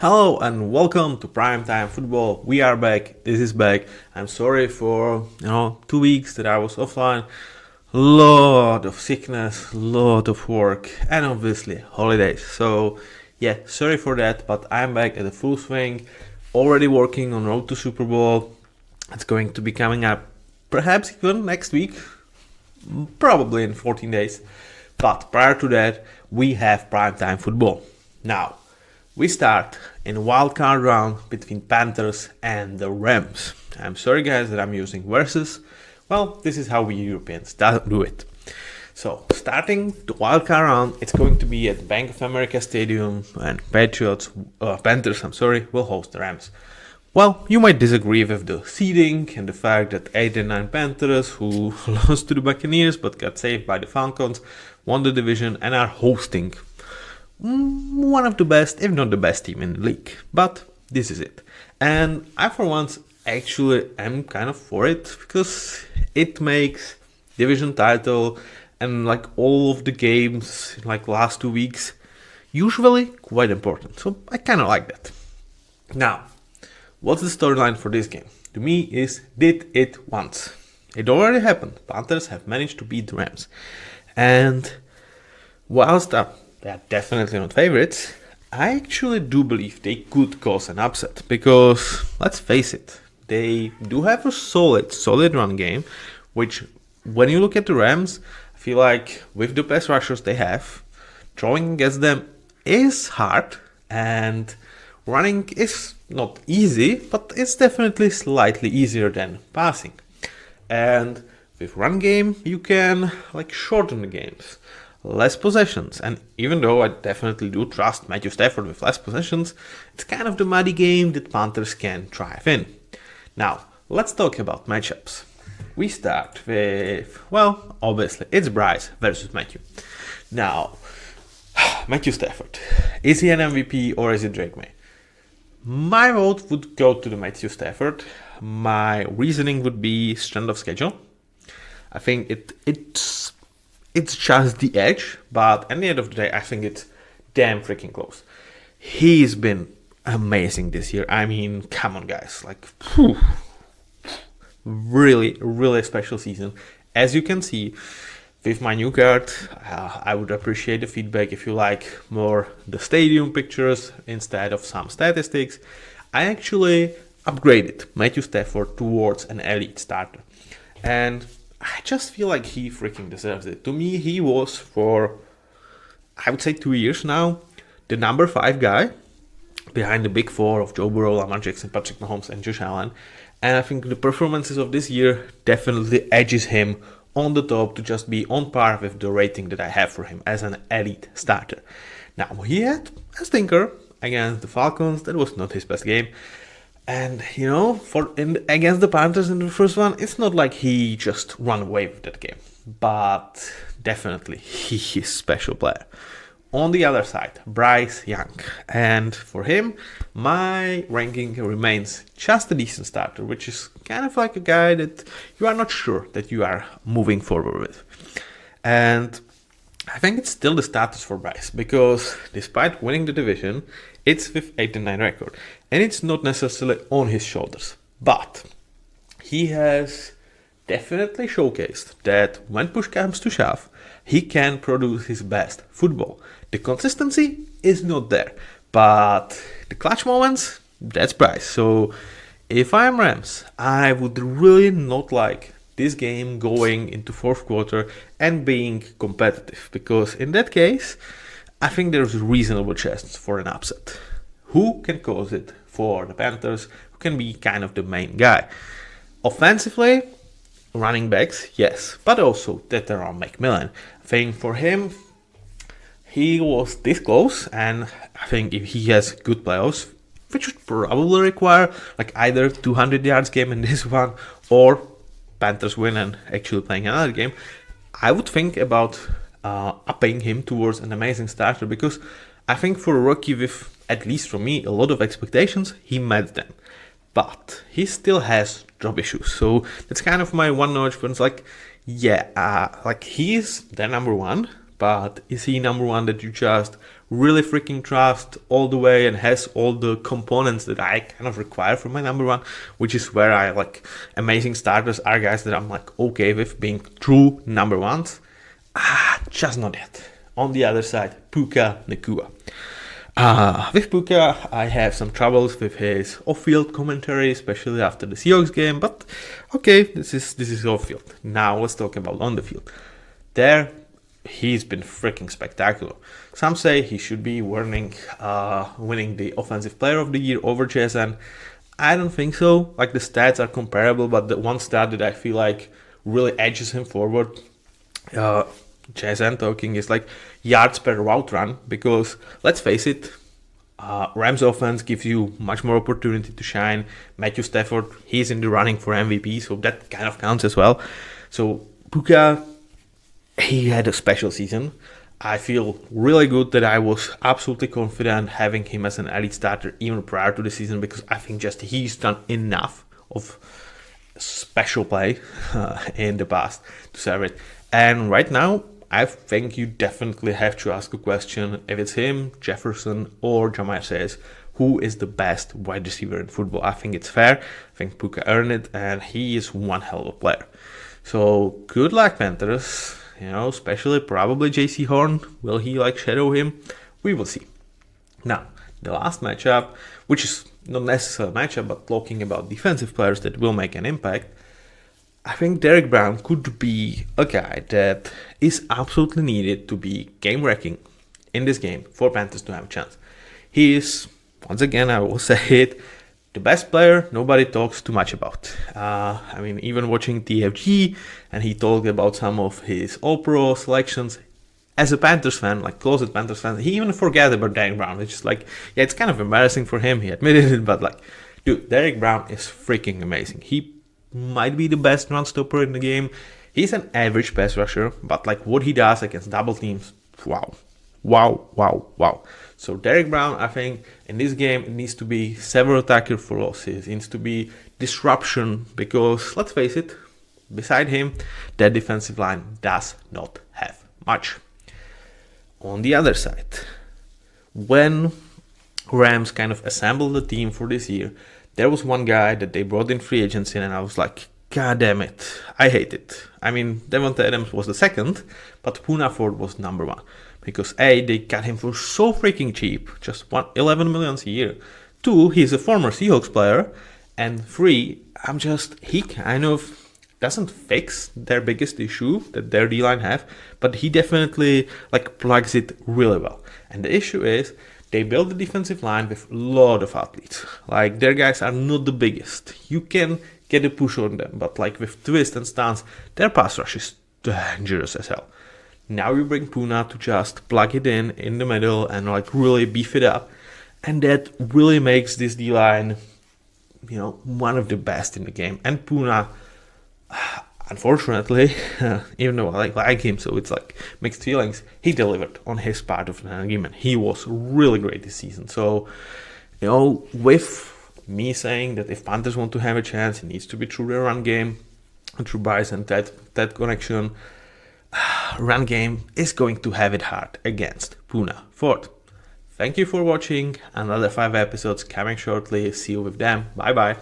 Hello and welcome to Primetime Football. We are back. This is back. I'm sorry for 2 weeks that I was offline. Lot of sickness, lot of work, and obviously holidays. So yeah, sorry for that, but I'm back at the full swing. Already working on Road to Super Bowl. It's going to be coming up perhaps even next week, probably in 14 days. But prior to that, we have Primetime Football. Now, we start in wildcard round between Panthers and the Rams. I'm sorry guys that I'm using versus. Well, this is how we Europeans do it. So, starting the wildcard round, it's going to be at Bank of America Stadium and Panthers, will host the Rams. Well, you might disagree with the seeding and the fact that 8 and 9 Panthers, who lost to the Buccaneers but got saved by the Falcons, won the division and are hosting one of the best, if not the best team in the league. But this is it. And I, for once, actually am kind of for it because it makes division title and like all of the games in like last 2 weeks usually quite important. So I kind of like that. Now, what's the storyline for this game? To me is, did it once. It already happened. Panthers have managed to beat the Rams. And whilst they are definitely not favorites, I actually do believe they could cause an upset because, let's face it, they do have a solid run game, which when you look at the Rams, I feel like with the pass rushers they have, throwing against them is hard and running is not easy, but it's definitely slightly easier than passing. And with run game, you can shorten the games. Less possessions, and even though I definitely do trust Matthew Stafford with less possessions, it's kind of the muddy game that Panthers can thrive in. Now, let's talk about matchups. We start with, well, obviously, it's Bryce versus Matthew. Now, Matthew Stafford, is he an MVP or is it Drake May? My vote would go to the Matthew Stafford. My reasoning would be strength of schedule. I think it's just the edge, but at the end of the day, I think it's damn freaking close. He's been amazing this year. I mean, come on, guys. Really, really special season. As you can see, with my new card, I would appreciate the feedback if you like more the stadium pictures instead of some statistics. I actually upgraded Matthew Stafford towards an elite starter. And I just feel like he freaking deserves it. To me, he was for, I would say 2 years now, the number 5 guy behind the big 4 of Joe Burrow, Lamar Jackson, Patrick Mahomes, and Josh Allen. And I think the performances of this year definitely edges him on the top to just be on par with the rating that I have for him as an elite starter. Now, he had a stinker against the Falcons. That was not his best game. And, against the Panthers in the first one, it's not like he just ran away with that game. But definitely, he is a special player. On the other side, Bryce Young. And for him, my ranking remains just a decent starter, which is kind of like a guy that you are not sure that you are moving forward with. And I think it's still the status for Bryce, because despite winning the division, it's with 8-9 record. And it's not necessarily on his shoulders. But he has definitely showcased that when push comes to shove, he can produce his best football. The consistency is not there. But the clutch moments, that's Bryce. So if I'm Rams, I would really not like this game going into fourth quarter and being competitive. Because in that case, I think there's a reasonable chance for an upset. Who can cause it for the Panthers? Who can be kind of the main guy? Offensively, running backs, yes, but also that around McMillan. I think for him, he was this close, and I think if he has good playoffs, which would probably require either 200 yards game in this one or Panthers win and actually playing another game, I would think about upping him towards an amazing starter, because I think for a rookie with, at least for me, a lot of expectations, he met them. But he still has drop issues. So that's kind of my one notch, but it's he is the number one, but is he number one that you just really freaking trust all the way and has all the components that I kind of require for my number one, which is where I like amazing starters are guys that I'm like okay with being true number ones. Just not yet. On the other side, Puka Nacua. With Puka, I have some troubles with his off-field commentary, especially after the Seahawks game, but okay, this is off-field. Now let's talk about on the field. There, he's been freaking spectacular. Some say he should be winning the Offensive Player of the Year over Jason. I don't think so. Like, the stats are comparable, but the one stat that I feel like really edges him forward, Jason talking, is like yards per route run, because let's face it, Rams offense gives you much more opportunity to shine. Matthew Stafford, he's in the running for MVP, so that kind of counts as well. So Puka, he had a special season. I feel really good that I was absolutely confident having him as an elite starter even prior to the season, because I think just he's done enough of special play in the past to serve it. And right now, I think you definitely have to ask a question if it's him, Jefferson, or Jamar Chase, who is the best wide receiver in football. I think it's fair. I think Puka earned it, and he is one hell of a player. So good luck, Panthers. Especially probably JC Horn. Will he shadow him? We will see. Now, the last matchup, which is not necessarily a matchup, but talking about defensive players that will make an impact, I think Derrick Brown could be a guy that is absolutely needed to be game-wrecking in this game for Panthers to have a chance. He is, once again, I will say it, the best player nobody talks too much about. Even watching TFG, and he talked about some of his All-Pro selections. As a Panthers fan, closet Panthers fan, he even forgot about Derrick Brown. It's just it's kind of embarrassing for him. He admitted it, but dude, Derrick Brown is freaking amazing. He might be the best run stopper in the game. He's an average pass rusher, but what he does against double teams, wow. So Derrick Brown, I think in this game, it needs to be several tackle for losses. It needs to be disruption, because let's face it, beside him, that defensive line does not have much. On the other side, when Rams kind of assembled the team for this year, there was one guy that they brought in free agency, and I was like, God damn it, I hate it. Devontae Adams was the second, but Poona Ford was number one. Because A, they got him for so freaking cheap, just $11 million a year. 2, he's a former Seahawks player. And 3, he kind of doesn't fix their biggest issue that their D-line have, but he definitely plugs it really well. And the issue is, they build the defensive line with a lot of athletes. Their guys are not the biggest. You can get a push on them, but with twist and stance, their pass rush is dangerous as hell. Now you bring Poona to just plug it in the middle and really beef it up. And that really makes this D-line, one of the best in the game. And Poona, unfortunately, even though I like him, so it's mixed feelings, he delivered on his part of the game, and he was really great this season. So, with me saying that if Panthers want to have a chance, it needs to be through the run game, through Bryce and that connection. Run game is going to have it hard against Poona Ford. Thank you for watching. Another 5 episodes coming shortly. See you with them. Bye bye.